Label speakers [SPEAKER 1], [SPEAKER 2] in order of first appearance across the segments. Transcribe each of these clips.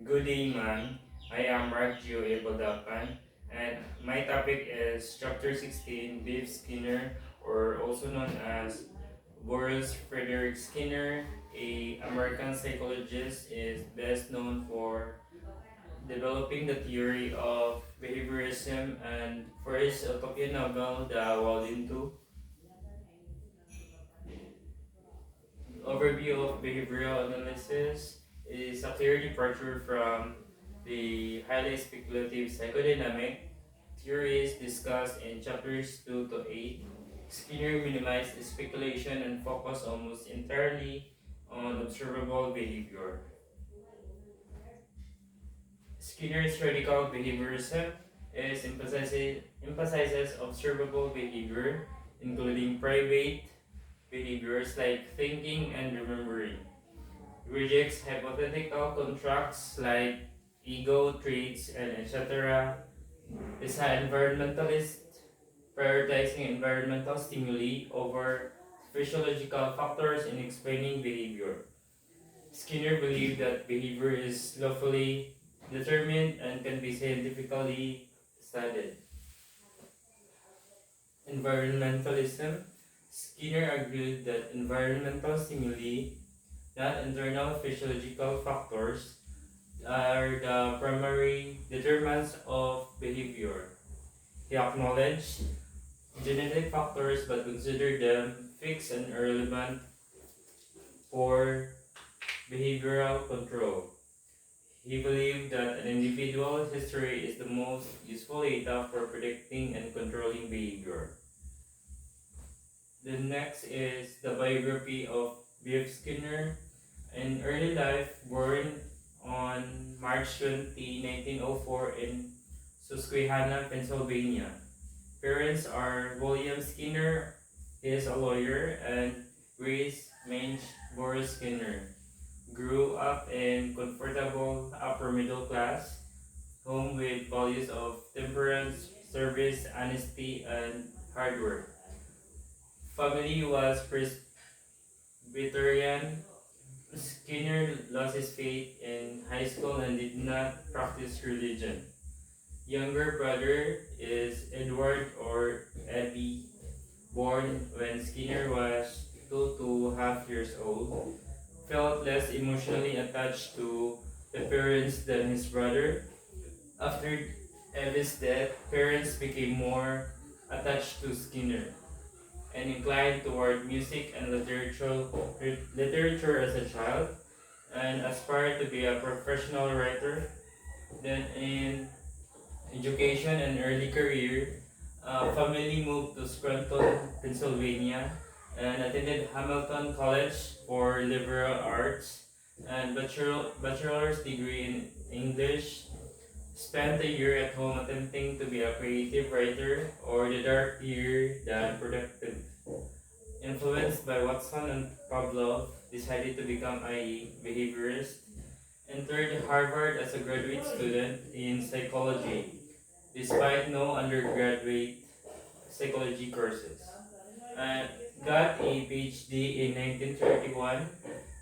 [SPEAKER 1] Good day, man. I am Marc Geo, Baldapan, and my topic is Chapter 16, Biff Skinner, or also known as Boris Frederick Skinner, a American psychologist, is best known for developing the theory of behaviorism and for his utopian novel, The Walden 2. Overview of behavioral analysis is a clear departure from the highly speculative psychodynamic theories discussed in chapters 2 to 8. Skinner minimized speculation and focused almost entirely on observable behavior. Skinner's radical behaviorism emphasizes observable behavior, including private behaviors like thinking and remembering. Rejects hypothetical constructs like ego traits and etc. Is an environmentalist, prioritizing environmental stimuli over physiological factors in explaining behavior. Skinner believed that behavior is lawfully determined and can be scientifically studied. Environmentalism. Skinner argued that environmental stimuli, not internal physiological factors, are the primary determinants of behavior. He acknowledged genetic factors but considered them fixed and irrelevant for behavioral control. He believed that an individual's history is the most useful data for predicting and controlling behavior. The next is the biography of B.F. Skinner. In early life, born on March 20, 1904 in Susquehanna, Pennsylvania. Parents are William Skinner, he is a lawyer, and Grace Mange Boris Skinner. Grew up in comfortable upper middle class home with values of temperance, service, honesty, and hard work. Family was Presbyterian. Skinner lost his faith in high school and did not practice religion. Younger brother is Edward or Eddie, born when Skinner was 2.5 years old. Felt less emotionally attached to the parents than his brother. After Eddie's death, parents became more attached to Skinner and inclined toward music and literature as a child, and aspired to be a professional writer. Then in education and early career, family moved to Scranton, Pennsylvania, and attended Hamilton College for liberal arts and bachelor's degree in English. Spent a year at home attempting to be a creative writer, or the dark year than productive. Influenced by Watson and Pavlov, decided to become a behaviorist. Entered Harvard as a graduate student in psychology, despite no undergraduate psychology courses. And got a PhD in 1931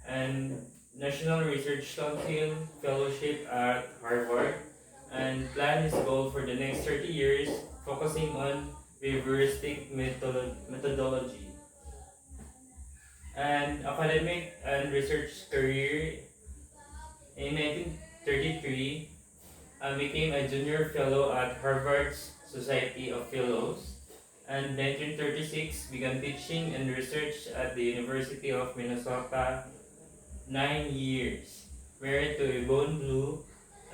[SPEAKER 1] and National Research Council Fellowship at Harvard, and planned his goal for the next 30 years, focusing on behavioristic methodology. And academic and research career in 1933, became a junior fellow at Harvard's Society of Fellows, and 1936 began teaching and research at the University of Minnesota, 9 years. Married to Yvonne Blue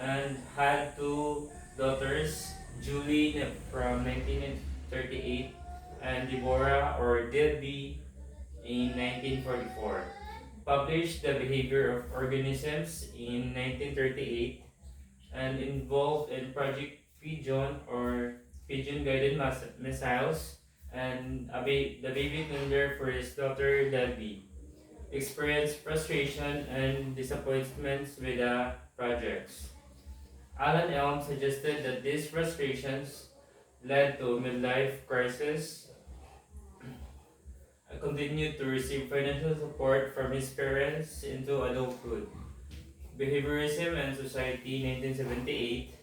[SPEAKER 1] and had two daughters, Julie from 1938 and Deborah or Debbie in 1944. Published The Behavior of Organisms in 1938 and involved in Project Pigeon or Pigeon Guided Missiles and the baby tender for his daughter Debbie. Experienced frustration and disappointments with the projects. Alan Elm suggested that these frustrations led to midlife crisis. Continued to receive financial support from his parents into adulthood. Behaviorism and Society, 1978,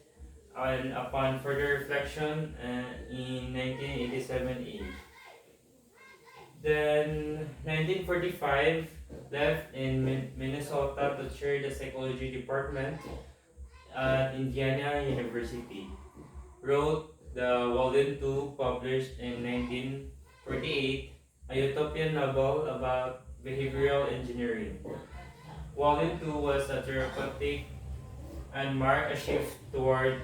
[SPEAKER 1] and upon further reflection in 1987 Then 1945, left in Minnesota to chair the psychology department at Indiana University. Wrote the Walden 2, published in 1948, a utopian novel about behavioral engineering. Walden 2 was a therapeutic and marked a shift toward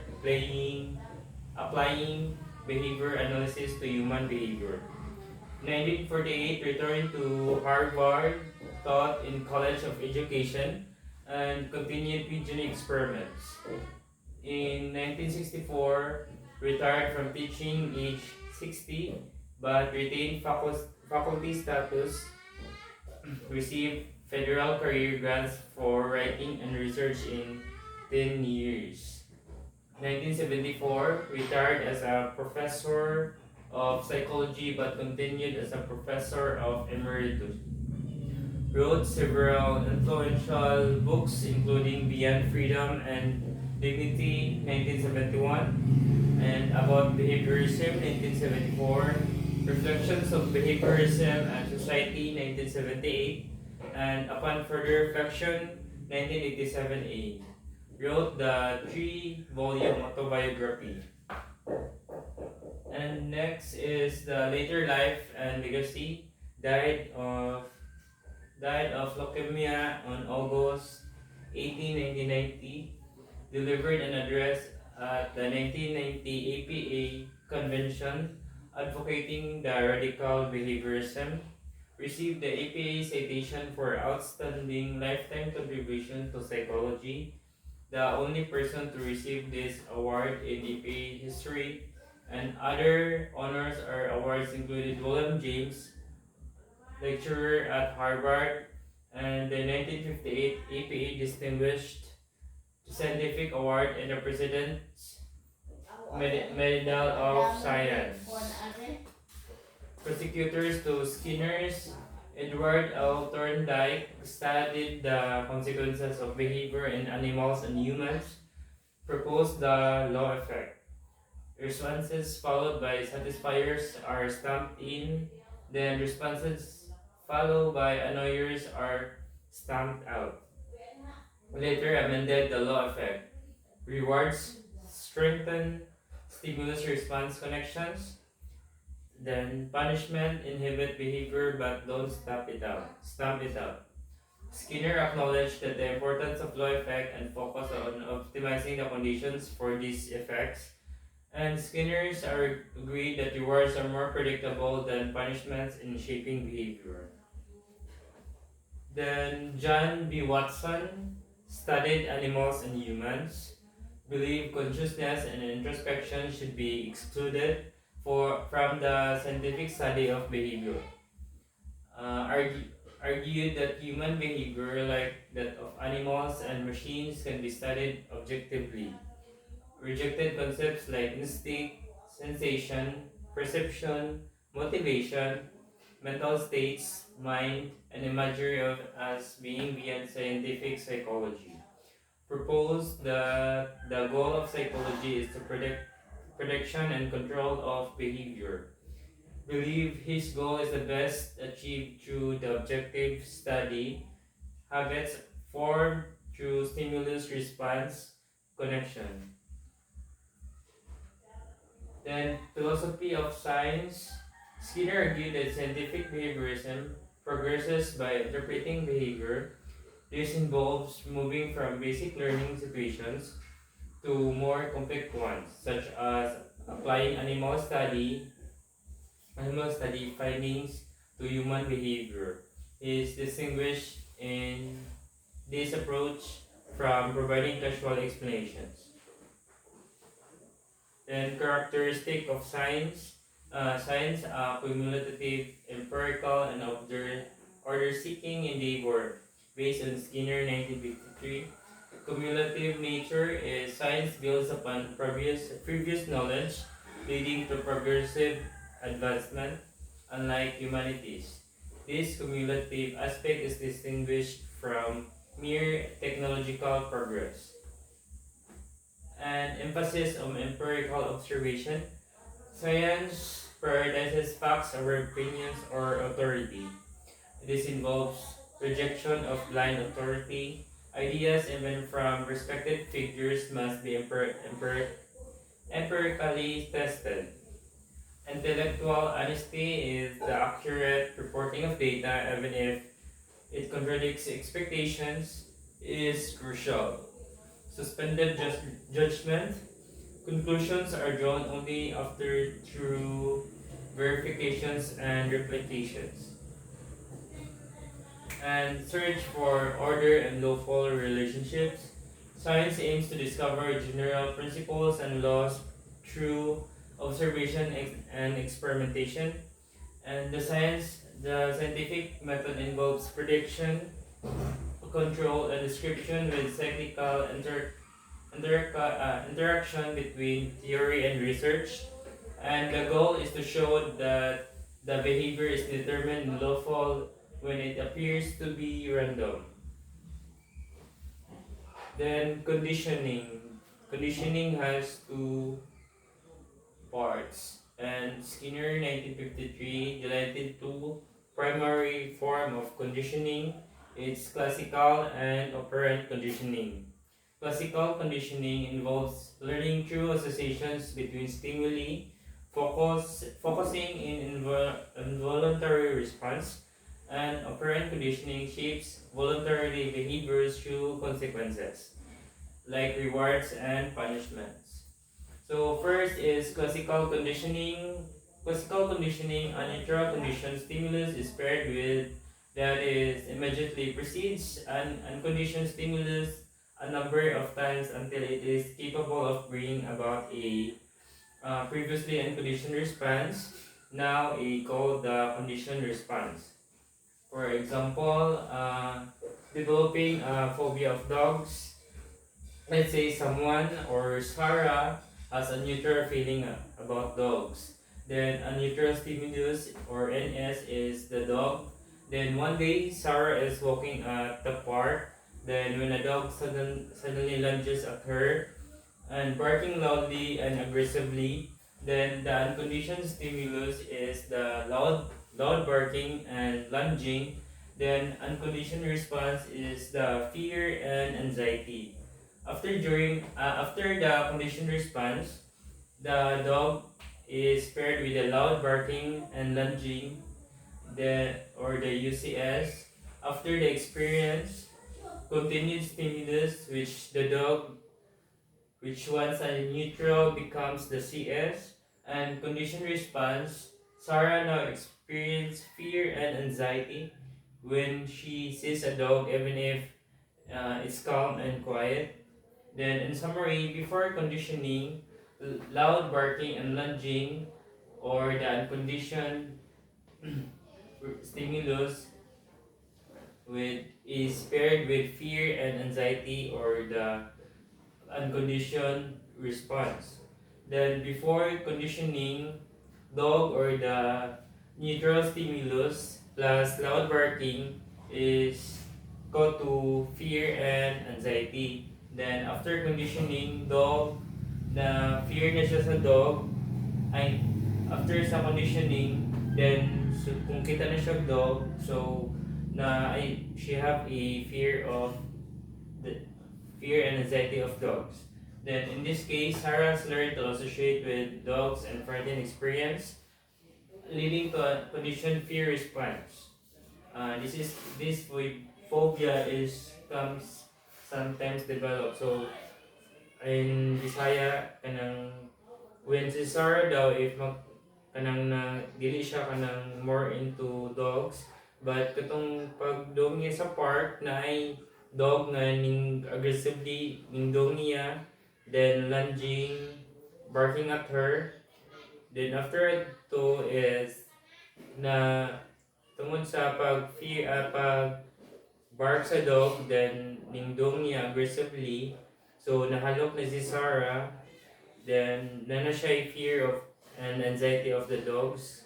[SPEAKER 1] applying behavior analysis to human behavior. 1948, returned to Harvard, taught in College of Education, and continued pigeon experiments. In 1964, retired from teaching age 60, but retained faculty status, received federal career grants for writing and research in 10 years. 1974, retired as a professor of psychology but continued as a professor of emeritus. Wrote several influential books including Beyond Freedom and Dignity, 1971, and About Behaviorism, 1974, Reflections of Behaviorism and Society, 1978, and Upon Further Reflection, 1987a. Wrote the 3-volume autobiography. And next is the later life and legacy. Died of leukemia on August 18, 1990. Delivered an address at the 1990 APA convention advocating the radical behaviorism. Received the APA citation for outstanding lifetime contribution to psychology, the only person to receive this award in APA history, and other honors or awards included William James, lecturer at Harvard, and the 1958 APA Distinguished Scientific Award and the President's Medal of Science. Prosecutors to Skinner's Edward L. Thorndike studied the consequences of behavior in animals and humans, proposed the law effect. Responses followed by satisfiers are stamped in, then responses followed by annoyers are stamped out. Later amended the law effect. Rewards strengthen stimulus-response connections. Then punishment inhibit behavior but don't stamp it out. Skinner acknowledged that the importance of law effect and focus on optimizing the conditions for these effects. And Skinners agreed that rewards are more predictable than punishments in shaping behavior. Then John B. Watson studied animals and humans, believed consciousness and introspection should be excluded from the scientific study of behavior. Argued that human behavior, like that of animals and machines, can be studied objectively. Rejected concepts like instinct, sensation, perception, motivation, mental states, mind, and imagery as being beyond scientific psychology. Proposed that the goal of psychology is to prediction and control of behavior. Believe his goal is the best achieved through the objective study, habits formed through stimulus-response connection. Then, philosophy of science. Skinner argued that scientific behaviorism progresses by interpreting behavior. This involves moving from basic learning situations to more complex ones, such as applying animal study findings to human behavior. He is distinguished in this approach from providing casual explanations. Then characteristic of science. Science, cumulative, empirical, and order-seeking endeavor, based on Skinner 1953. Cumulative nature is science builds upon previous knowledge, leading to progressive advancement, unlike humanities. This cumulative aspect is distinguished from mere technological progress. And emphasis on empirical observation. Science prioritizes facts over opinions or authority. This involves rejection of blind authority. Ideas, even from respected figures, must be empirically tested. Intellectual honesty is the accurate reporting of data, even if it contradicts expectations, is crucial. Suspended judgment. Conclusions are drawn only after through verifications and replications. And search for order and lawful relationships. Science aims to discover general principles and laws through observation and experimentation. And the scientific method involves prediction, control, and description with cyclical interaction between theory and research. And the goal is to show that the behavior is determined and lawful when it appears to be random. Then conditioning. Conditioning has two parts. And Skinner 1953 delighted two primary form of conditioning. It's classical and operant conditioning. Classical conditioning involves learning through associations between stimuli, focusing in involuntary response, and operant conditioning shapes voluntary behaviors through consequences, like rewards and punishments. So first is classical conditioning. Classical conditioning, a neutral conditioned stimulus is paired with that is immediately precedes an unconditioned stimulus a number of times until it is capable of bringing about a previously unconditioned response, now called the conditioned response. For example, developing a phobia of dogs. Let's say someone or Sarah has a neutral feeling about dogs. Then a neutral stimulus or NS is the dog. Then one day Sarah is walking at the park. Then when a dog suddenly lunges at her and barking loudly and aggressively, then the unconditioned stimulus is the loud barking and lunging. Then unconditioned response is the fear and anxiety. After the conditioned response, the dog is paired with a loud barking and lunging, the UCS. After the experience, continued stimulus, which once a neutral becomes the CS, and conditioned response. Sarah now experiences fear and anxiety when she sees a dog, even if it's calm and quiet. Then, in summary, before conditioning, loud barking and lunging, or the unconditioned stimulus is paired with fear and anxiety, or the unconditioned response. Then, before conditioning, dog or the neutral stimulus plus loud barking is equal to fear and anxiety. Then after conditioning, dog, na fear na siya sa dog, ay after sa conditioning, then so, kung kita na siya dog, so she have a fear of the fear and anxiety of dogs. Then in this case, Sarah's learned to associate with dogs and frightened experience, leading to a conditioned fear response. This phobia is comes sometimes developed. So in Bisaya kanang when si Sarah daw if kanang na dili siya kanang more into dogs, but katong pagdong niya sa park na ay dog nga ning aggressively ning dong niya, then lunging, barking at her. Then after ito is na tungod sa pag bark sa dog, then ningdong niya aggressively, so nahalok na si Sarah, then na siya fear of and anxiety of the dogs.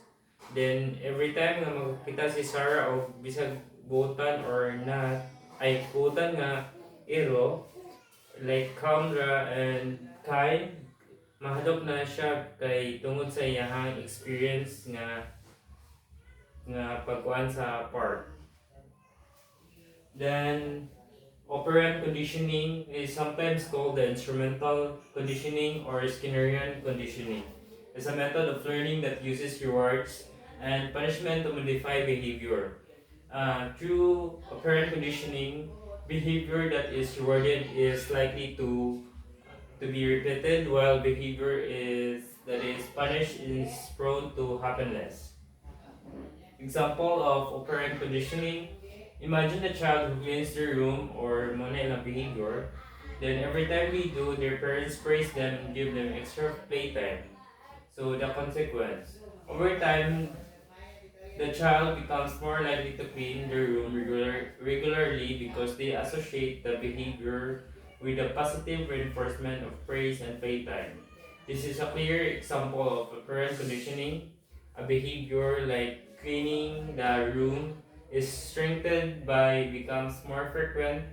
[SPEAKER 1] Then every time nga makita si Sarah o bisag butan or not, ay kutan nga iro like calm ra and kind, mahadok na siya kay tungod sa iyahang experience nga pagkuan sa park. Then operant conditioning is sometimes called the instrumental conditioning or Skinnerian conditioning. It's a method of learning that uses rewards and punishment to modify behavior. Through operant conditioning, behavior that is rewarded is likely to be repeated, while behavior is that is punished is prone to happen less. Example of operant conditioning: imagine a child who cleans their room or muna behavior. Then every time we do, their parents praise them and give them extra playtime. So the consequence: over time, the child becomes more likely to clean their room regularly because they associate the behavior with the positive reinforcement of praise and playtime. This is a clear example of operant conditioning. A behavior like cleaning the room is strengthened by becomes more frequent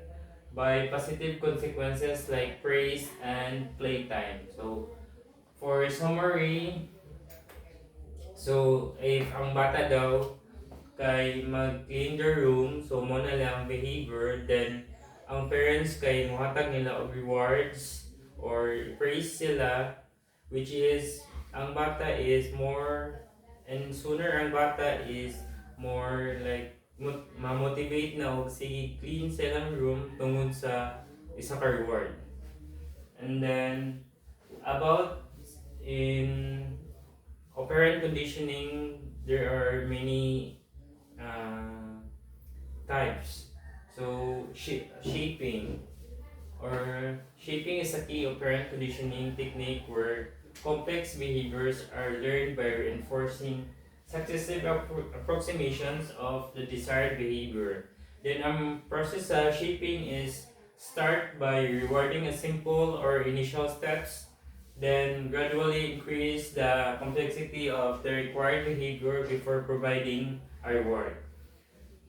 [SPEAKER 1] by positive consequences like praise and playtime. So for summary, so if ang bata daw kay mag-clean their room, so mo na lang behavior, then ang parents kay muhatag nila og rewards or praise sila, which is ang bata is more, and sooner ang bata is more like ma-motivate na og sige clean silang room tungod sa isa ka reward. And then about in operant conditioning, there are many types. So shaping is a key operant conditioning technique where complex behaviors are learned by reinforcing successive approximations of the desired behavior. Then process shaping is start by rewarding a simple or initial steps, then gradually increase the complexity of the required behavior before providing a reward.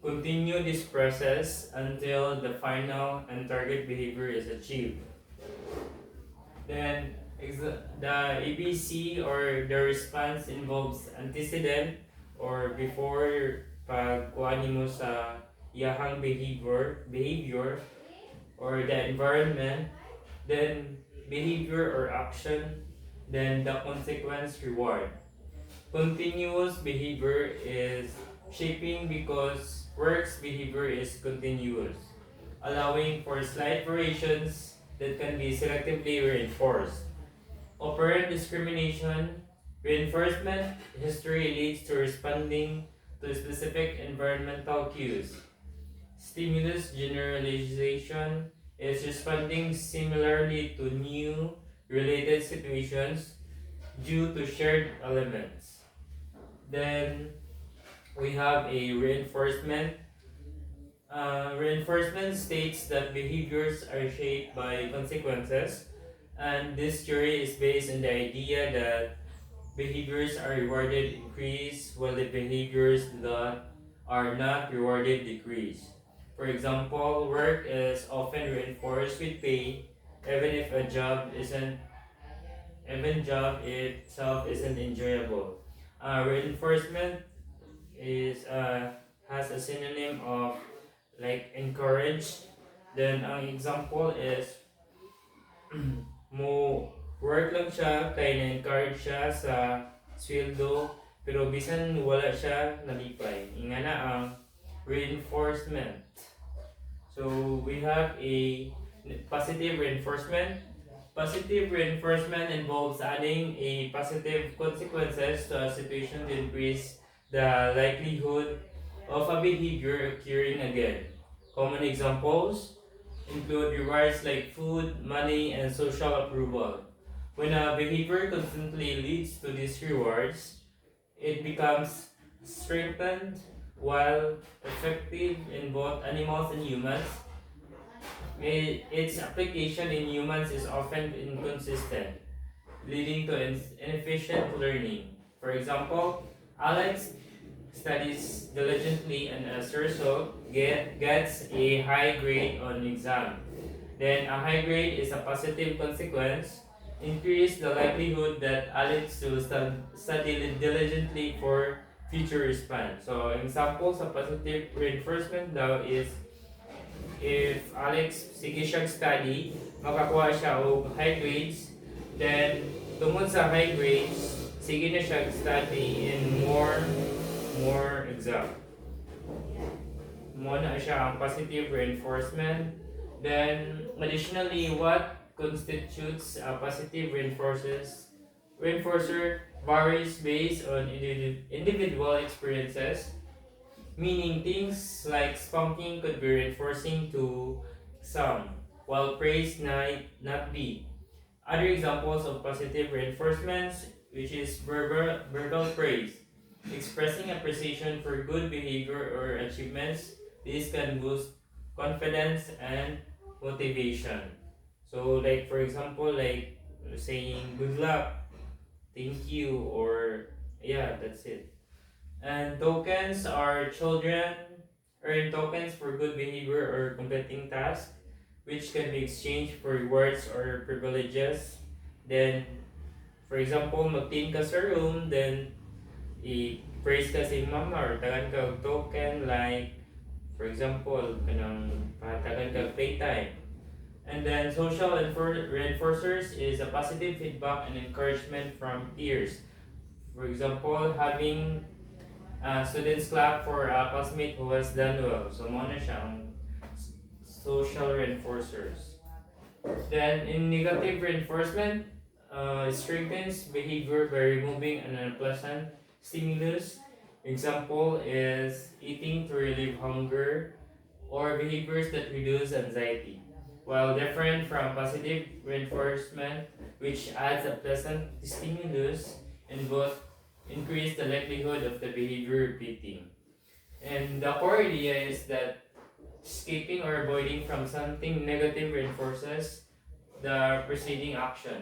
[SPEAKER 1] Continue this process until the final and target behavior is achieved. Then the ABC or the response involves antecedent or before pagkuha nimo sa iyahang behavior or the environment, then behavior or action, then the consequence reward. Continuous behavior is shaping because works behavior is continuous, allowing for slight variations that can be selectively reinforced. Operant discrimination, reinforcement history leads to responding to specific environmental cues. Stimulus generalization is responding similarly to new related situations due to shared elements. Then we have a reinforcement. Reinforcement states that behaviors are shaped by consequences, and this theory is based on the idea that behaviors are rewarded increase while the behaviors that are not rewarded decrease. For example, work is often reinforced with pay, even if a job isn't even job itself isn't enjoyable. Reinforcement is has a synonym of like encourage. Then ang example is mo work lang siya kay na-encourage siya sa sweldo pero bisan wala siya nalipay. Ingana ang reinforcement. So we have a positive reinforcement. Positive reinforcement involves adding a positive consequences to a situation to increase the likelihood of a behavior occurring again. Common examples include rewards like food, money, and social approval. When a behavior constantly leads to these rewards, it becomes strengthened. While effective in both animals and humans, its application in humans is often inconsistent, leading to inefficient learning. For example, Alex studies diligently and as a result gets a high grade on exam. Then a high grade is a positive consequence, increase the likelihood that Alex will study diligently for future response. So examples of positive reinforcement daw is if Alex sige siyang study, makakuha siya og high grades, then tungod sa high grades, sige na siya study in more exam. Mo na siya ang positive reinforcement. Then additionally, what constitutes a positive reinforcer varies based on individual experiences, meaning things like spanking could be reinforcing to some, while praise might not be. Other examples of positive reinforcements, which is verbal praise, expressing appreciation for good behavior or achievements. This can boost confidence and motivation. So, like for example, like saying good luck, thank you, or yeah, that's it. And tokens are children earn tokens for good behavior or completing tasks, which can be exchanged for rewards or privileges. Then, for example, mag-clean ka sa room, then i-praise ka sa mama or tagan ka og token like, for example, kanang patagan ka playtime. And then social reinforcers is a positive feedback and encouragement from peers. For example, having students clap for a classmate who has done well. So, mo na siya ang social reinforcers. Then, in negative reinforcement, strengthens behavior by removing an unpleasant stimulus. Example is eating to relieve hunger or behaviors that reduce anxiety. While different from positive reinforcement, which adds a pleasant stimulus and both increase the likelihood of the behavior repeating. And the core idea is that escaping or avoiding from something negative reinforces the preceding action.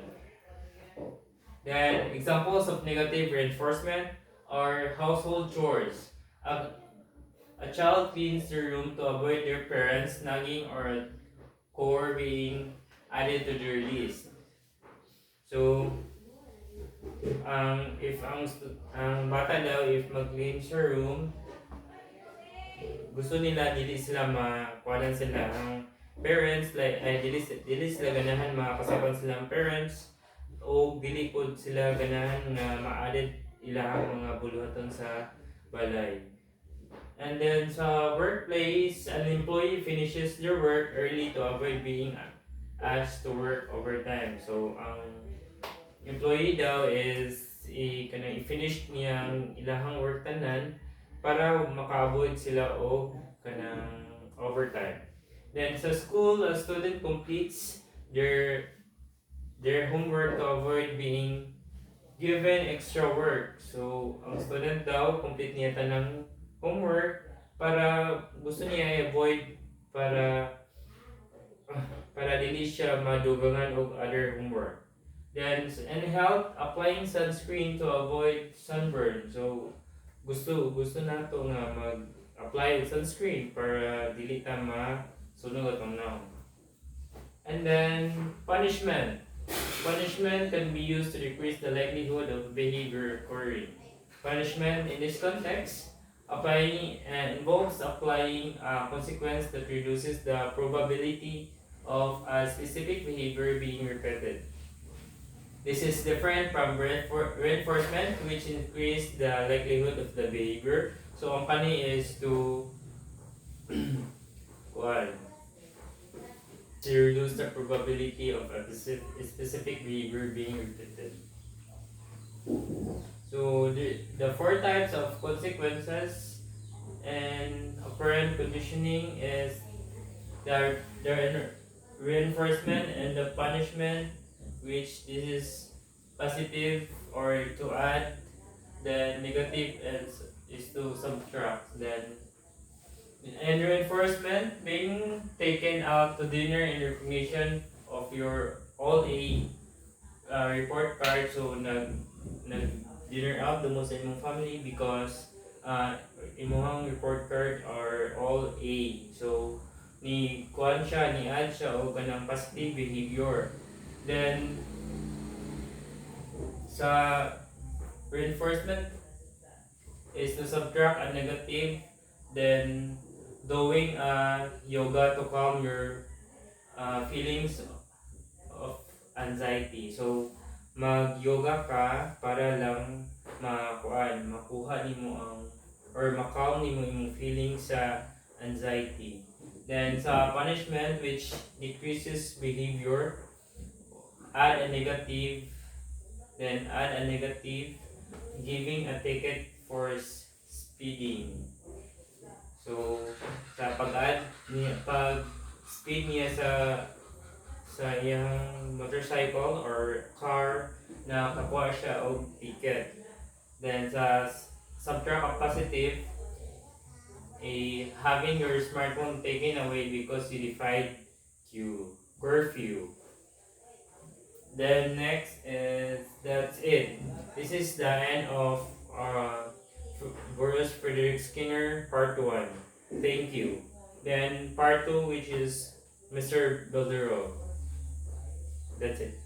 [SPEAKER 1] Then examples of negative reinforcement are household chores. A child cleans their room to avoid their parents nagging or a chore being added to their list. So, if ang bata daw, if mag-clean sa room, gusto nila, dili sila makuhanan sila ang parents, like, dili sila ganahan makasaban silang parents, o dili po sila ganahan na ma-added ilahang mga buluhaton sa balay. And then sa workplace, an employee finishes their work early to avoid being asked to work overtime. So, ang employee daw is i-finish niyang ilahang work tanan para maka-avoid sila o kanang overtime. Then sa school, a student completes their homework to avoid being given extra work. So, ang student daw, complete niya tanang homework para gusto niya i-avoid para dili siya madugangan og other homework. Then, in health, applying sunscreen to avoid sunburn. So, gusto nato nga mag-apply og sunscreen para dili ta masunog atong naong. And then, punishment. Punishment can be used to decrease the likelihood of behavior occurring. Punishment in this context involves applying a consequence that reduces the probability of a specific behavior being repeated. This is different from reinforcement, which increase the likelihood of the behavior. So, ang kani is to reduce the probability of a specific behavior being repeated. So, the four types of consequences and operant conditioning is the reinforcement and the punishment, which this is positive, or to add, the negative is to subtract. Then, and reinforcement being taken out to dinner in recognition of your all A report card. So nag dinner out the mo sa imong family because imuhang report card are all A. So ni kuan siya, ni add siya o kanang positive behavior. Then sa reinforcement is to subtract a negative, then doing yoga to calm your feelings of anxiety. So mag-yoga ka para lang makuha nimo ang or ma-calm nimo imong feelings sa anxiety. Then sa punishment, which decreases behavior, add a negative, giving a ticket for speeding. So sa pag speed niya sa iyang motorcycle or car, na kakuha siya og ticket. Then sa subtract a positive, having your smartphone taken away because you defied curfew. Then next is, that's it. This is the end of Boris Frederick Skinner part 1. Thank you. Then part 2, which is Mr. Buildero. That's it.